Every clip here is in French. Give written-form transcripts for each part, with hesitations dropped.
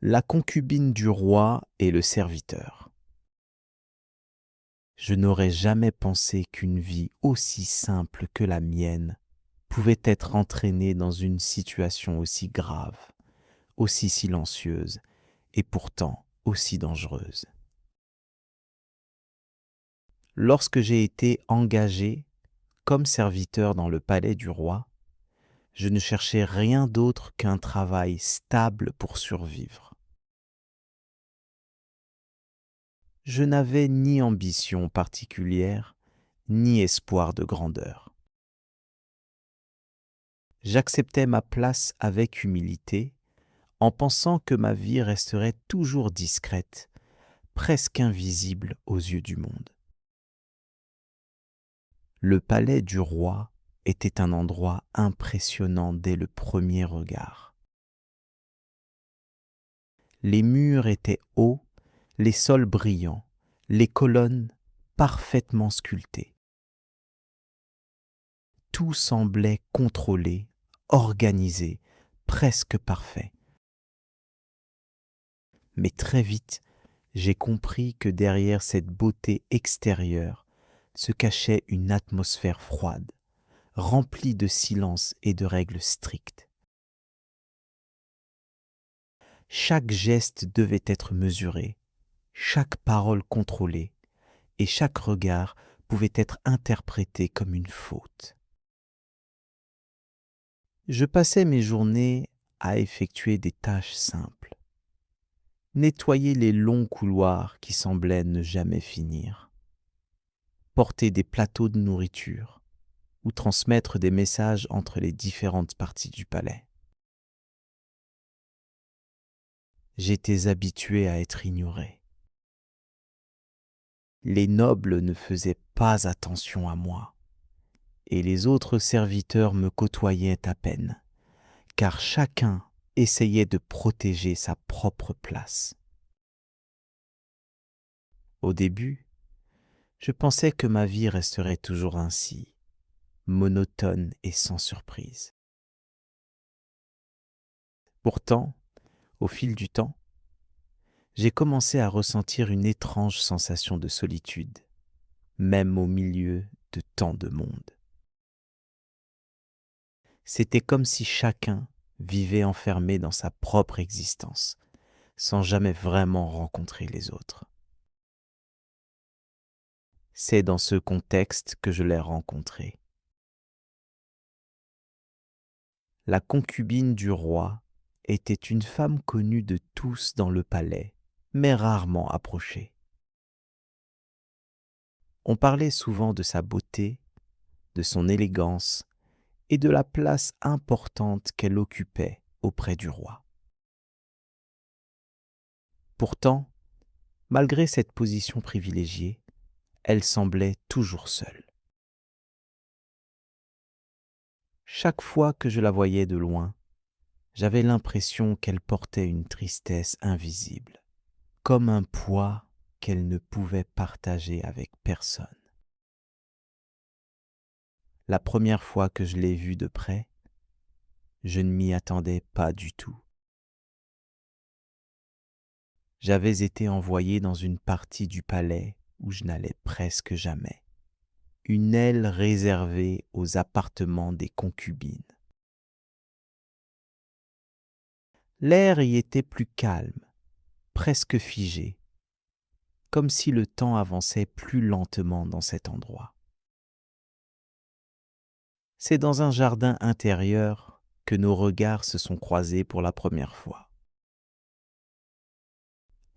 La concubine du roi et le serviteur. Je n'aurais jamais pensé qu'une vie aussi simple que la mienne pouvait être entraînée dans une situation aussi grave, aussi silencieuse et pourtant aussi dangereuse. Lorsque j'ai été engagé comme serviteur dans le palais du roi, je ne cherchais rien d'autre qu'un travail stable pour survivre. Je n'avais ni ambition particulière, ni espoir de grandeur. J'acceptais ma place avec humilité, en pensant que ma vie resterait toujours discrète, presque invisible aux yeux du monde. Le palais du roi était un endroit impressionnant dès le premier regard. Les murs étaient hauts, les sols brillants, les colonnes parfaitement sculptées. Tout semblait contrôlé, organisé, presque parfait. Mais très vite, j'ai compris que derrière cette beauté extérieure se cachait une atmosphère froide, remplie de silence et de règles strictes. Chaque geste devait être mesuré, chaque parole contrôlée, et chaque regard pouvait être interprété comme une faute. Je passais mes journées à effectuer des tâches simples. Nettoyer les longs couloirs qui semblaient ne jamais finir. Porter des plateaux de nourriture ou transmettre des messages entre les différentes parties du palais. J'étais habitué à être ignoré. Les nobles ne faisaient pas attention à moi, et les autres serviteurs me côtoyaient à peine, car chacun essayait de protéger sa propre place. Au début, je pensais que ma vie resterait toujours ainsi, monotone et sans surprise. Pourtant, au fil du temps, j'ai commencé à ressentir une étrange sensation de solitude, même au milieu de tant de monde. C'était comme si chacun vivait enfermé dans sa propre existence, sans jamais vraiment rencontrer les autres. C'est dans ce contexte que je l'ai rencontrée. La concubine du roi était une femme connue de tous dans le palais, mais rarement approchée. On parlait souvent de sa beauté, de son élégance et de la place importante qu'elle occupait auprès du roi. Pourtant, malgré cette position privilégiée, elle semblait toujours seule. Chaque fois que je la voyais de loin, j'avais l'impression qu'elle portait une tristesse invisible, comme un poids qu'elle ne pouvait partager avec personne. La première fois que je l'ai vue de près, je ne m'y attendais pas du tout. J'avais été envoyé dans une partie du palais où je n'allais presque jamais, une aile réservée aux appartements des concubines. L'air y était plus calme, presque figé, comme si le temps avançait plus lentement dans cet endroit. C'est dans un jardin intérieur que nos regards se sont croisés pour la première fois.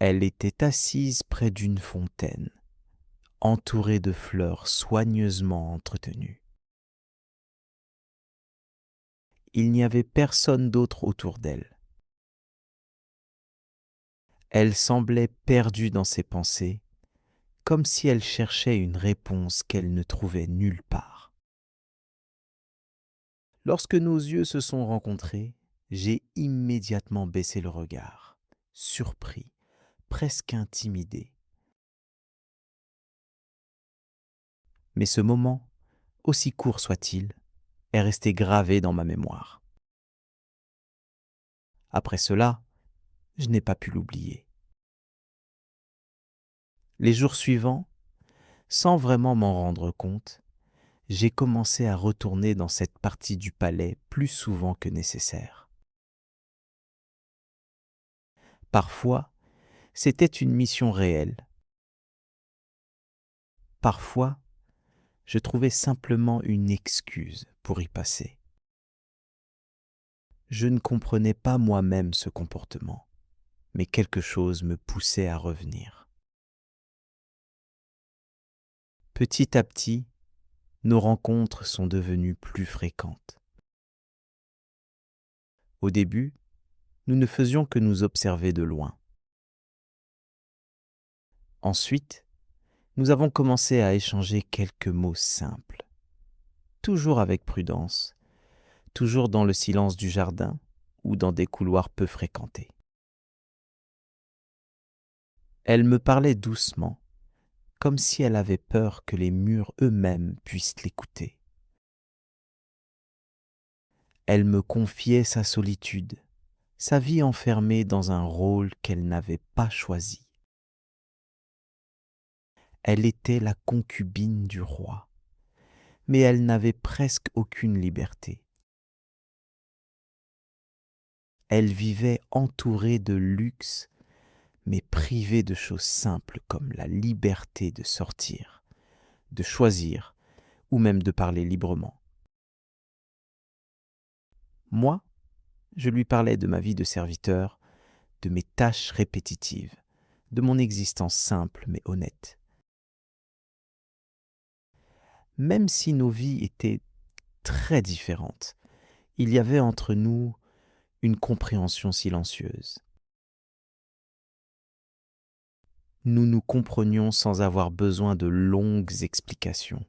Elle était assise près d'une fontaine, entourée de fleurs soigneusement entretenues. Il n'y avait personne d'autre autour d'elle. Elle semblait perdue dans ses pensées, comme si elle cherchait une réponse qu'elle ne trouvait nulle part. Lorsque nos yeux se sont rencontrés, j'ai immédiatement baissé le regard, surpris, presque intimidé. Mais ce moment, aussi court soit-il, est resté gravé dans ma mémoire. Après cela, je n'ai pas pu l'oublier. Les jours suivants, sans vraiment m'en rendre compte, j'ai commencé à retourner dans cette partie du palais plus souvent que nécessaire. Parfois, c'était une mission réelle. Parfois, je trouvais simplement une excuse pour y passer. Je ne comprenais pas moi-même ce comportement, mais quelque chose me poussait à revenir. Petit à petit, nos rencontres sont devenues plus fréquentes. Au début, nous ne faisions que nous observer de loin. Ensuite, nous avons commencé à échanger quelques mots simples, toujours avec prudence, toujours dans le silence du jardin ou dans des couloirs peu fréquentés. Elle me parlait doucement, comme si elle avait peur que les murs eux-mêmes puissent l'écouter. Elle me confiait sa solitude, sa vie enfermée dans un rôle qu'elle n'avait pas choisi. Elle était la concubine du roi, mais elle n'avait presque aucune liberté. Elle vivait entourée de luxe, mais privée de choses simples comme la liberté de sortir, de choisir ou même de parler librement. Moi, je lui parlais de ma vie de serviteur, de mes tâches répétitives, de mon existence simple mais honnête. Même si nos vies étaient très différentes, il y avait entre nous une compréhension silencieuse. Nous nous comprenions sans avoir besoin de longues explications.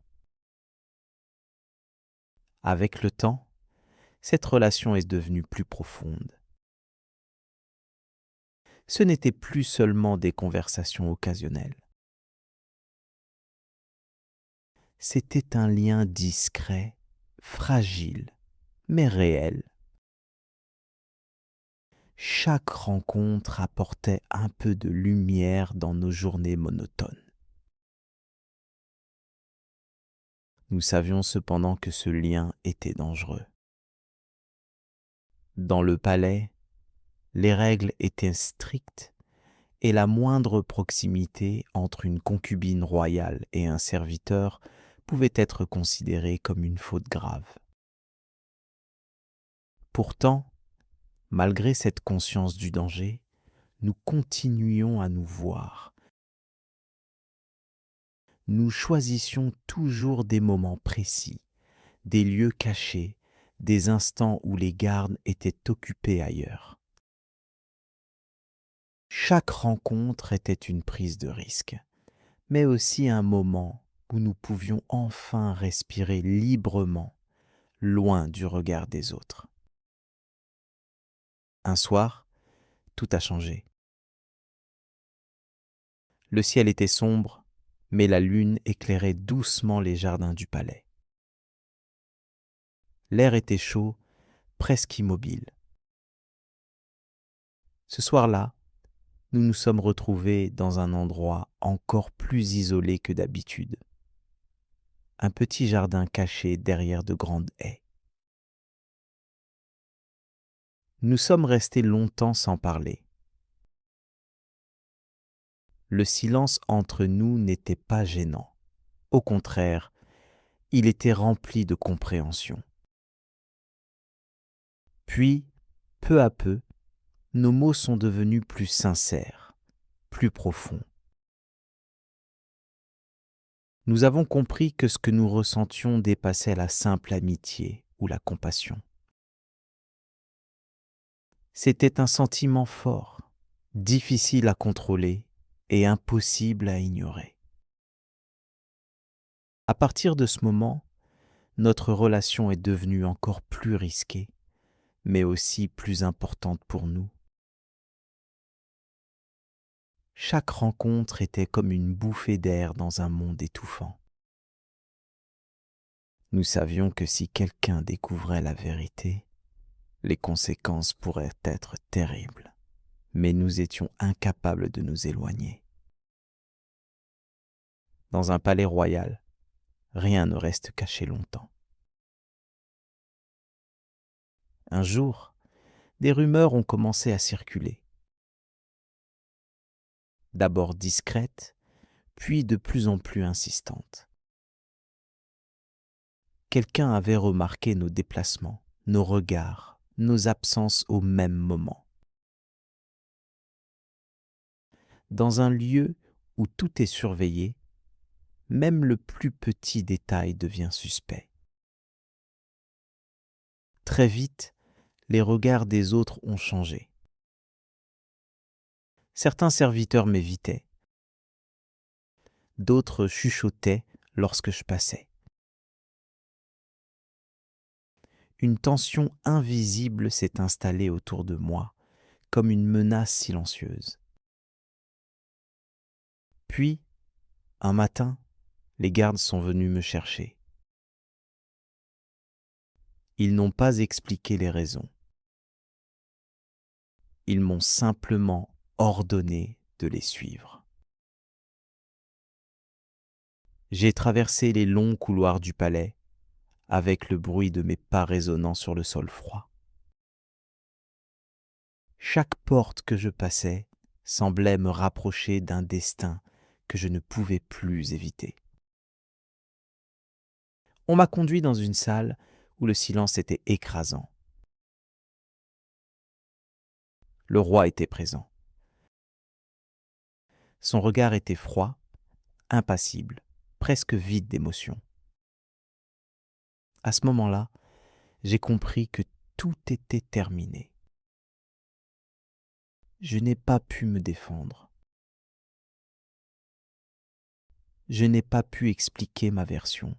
Avec le temps, cette relation est devenue plus profonde. Ce n'était plus seulement des conversations occasionnelles. C'était un lien discret, fragile, mais réel. Chaque rencontre apportait un peu de lumière dans nos journées monotones. Nous savions cependant que ce lien était dangereux. Dans le palais, les règles étaient strictes et la moindre proximité entre une concubine royale et un serviteur pouvait être considérée comme une faute grave. Pourtant, malgré cette conscience du danger, nous continuions à nous voir. Nous choisissions toujours des moments précis, des lieux cachés, des instants où les gardes étaient occupés ailleurs. Chaque rencontre était une prise de risque, mais aussi un moment où nous pouvions enfin respirer librement, loin du regard des autres. Un soir, tout a changé. Le ciel était sombre, mais la lune éclairait doucement les jardins du palais. L'air était chaud, presque immobile. Ce soir-là, nous nous sommes retrouvés dans un endroit encore plus isolé que d'habitude. Un petit jardin caché derrière de grandes haies. Nous sommes restés longtemps sans parler. Le silence entre nous n'était pas gênant. Au contraire, il était rempli de compréhension. Puis, peu à peu, nos mots sont devenus plus sincères, plus profonds. Nous avons compris que ce que nous ressentions dépassait la simple amitié ou la compassion. C'était un sentiment fort, difficile à contrôler et impossible à ignorer. À partir de ce moment, notre relation est devenue encore plus risquée, mais aussi plus importante pour nous. Chaque rencontre était comme une bouffée d'air dans un monde étouffant. Nous savions que si quelqu'un découvrait la vérité, les conséquences pourraient être terribles. mais nous étions incapables de nous éloigner. Dans un palais royal, rien ne reste caché longtemps. Un jour, des rumeurs ont commencé à circuler. D'abord discrètes, puis de plus en plus insistantes. Quelqu'un avait remarqué nos déplacements, nos regards, nos absences au même moment. Dans un lieu où tout est surveillé, même le plus petit détail devient suspect. Très vite, les regards des autres ont changé. Certains serviteurs m'évitaient, d'autres chuchotaient lorsque je passais. Une tension invisible s'est installée autour de moi, comme une menace silencieuse. Puis, un matin, les gardes sont venus me chercher. Ils n'ont pas expliqué les raisons. Ils m'ont simplement ordonné de les suivre. J'ai traversé les longs couloirs du palais avec le bruit de mes pas résonnant sur le sol froid. Chaque porte que je passais semblait me rapprocher d'un destin que je ne pouvais plus éviter. On m'a conduit dans une salle où le silence était écrasant. Le roi était présent. Son regard était froid, impassible, presque vide d'émotion. À ce moment-là, j'ai compris que tout était terminé. Je n'ai pas pu me défendre. Je n'ai pas pu expliquer ma version.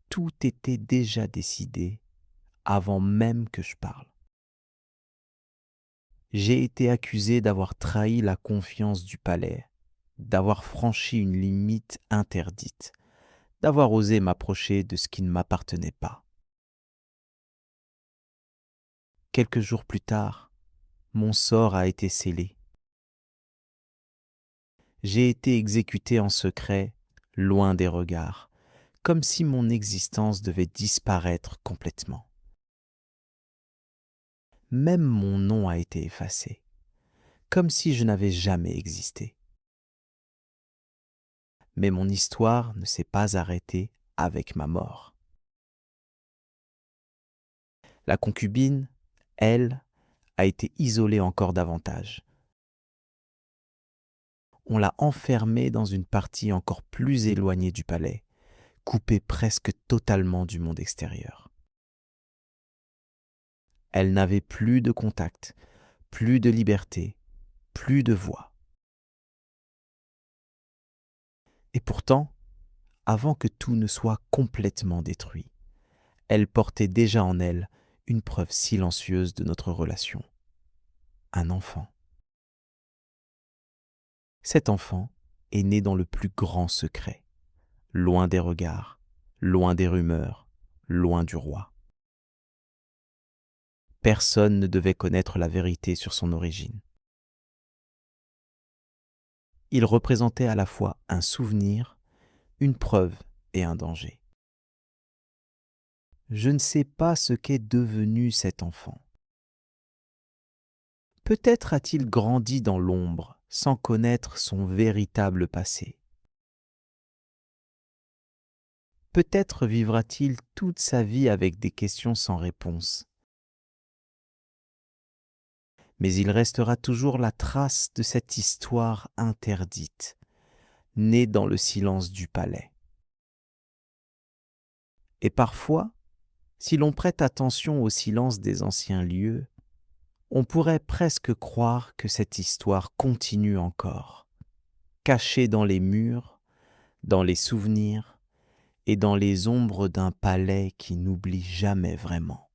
Tout était déjà décidé avant même que je parle. J'ai été accusé d'avoir trahi la confiance du palais, d'avoir franchi une limite interdite, d'avoir osé m'approcher de ce qui ne m'appartenait pas. Quelques jours plus tard, mon sort a été scellé. J'ai été exécuté en secret, loin des regards, comme si mon existence devait disparaître complètement. Même mon nom a été effacé, comme si je n'avais jamais existé. Mais mon histoire ne s'est pas arrêtée avec ma mort. La concubine, elle, a été isolée encore davantage. On l'a enfermée dans une partie encore plus éloignée du palais, coupée presque totalement du monde extérieur. Elle n'avait plus de contact, plus de liberté, plus de voix. Et pourtant, avant que tout ne soit complètement détruit, elle portait déjà en elle une preuve silencieuse de notre relation. Un enfant. Cet enfant est né dans le plus grand secret, loin des regards, loin des rumeurs, loin du roi. Personne ne devait connaître la vérité sur son origine. Il représentait à la fois un souvenir, une preuve et un danger. Je ne sais pas ce qu'est devenu cet enfant. Peut-être a-t-il grandi dans l'ombre sans connaître son véritable passé. Peut-être vivra-t-il toute sa vie avec des questions sans réponse. Mais il restera toujours la trace de cette histoire interdite, née dans le silence du palais. Et parfois, si l'on prête attention au silence des anciens lieux, on pourrait presque croire que cette histoire continue encore, cachée dans les murs, dans les souvenirs et dans les ombres d'un palais qui n'oublie jamais vraiment.